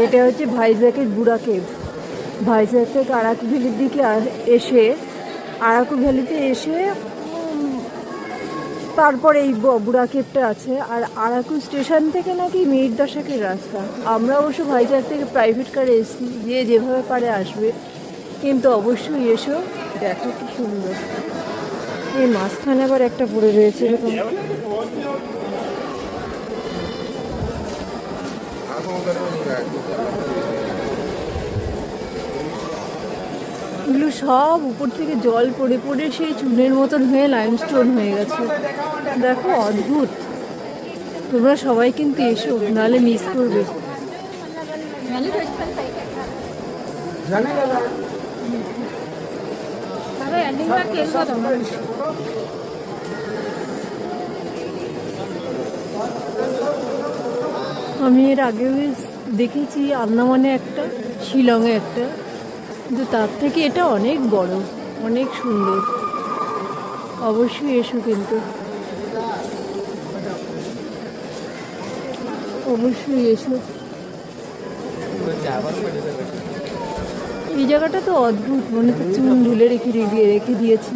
এটা হচ্ছে ভাইজ্যাকের বুড়া কেভ। ভাইজ্যাক থেকে আরাকু ভ্যালির দিকে এসে আরাকু ভ্যালিতে এসে তারপরে এই বুড়া কেভটা আছে। আর আরাকু স্টেশন থেকে নাকি মিনিট 10-এর রাস্তা। আমরা অবশ্য ভাইজ্যাক থেকে প্রাইভেট কারে এসেছি, যে যেভাবে পারে আসবে, কিন্তু অবশ্যই এসো, দেখো কি সুন্দর। এই মাঝখানে আবার একটা পড়ে রয়েছে এরকম। এগুলো সব উপর থেকে জল পড়ে পড়ে সেই চুনের মতন হয়ে লাইমস্টোন হয়ে গেছে। দেখো অদ্ভুত। তোমরা সবাই কিন্তু এসো, নাহলে মিস করবে। আমি এর আগেও দেখেছি আন্দামানে একটা, শিলংয়ে একটা, কিন্তু তার থেকে এটা অনেক বড়, অনেক সুন্দর। অবশ্যই এসো কিন্তু, অবশ্যই এসো। এই জায়গাটা তো অদ্ভুত, মনে হচ্ছে চুন ঢুলে রেখে দিয়েছি।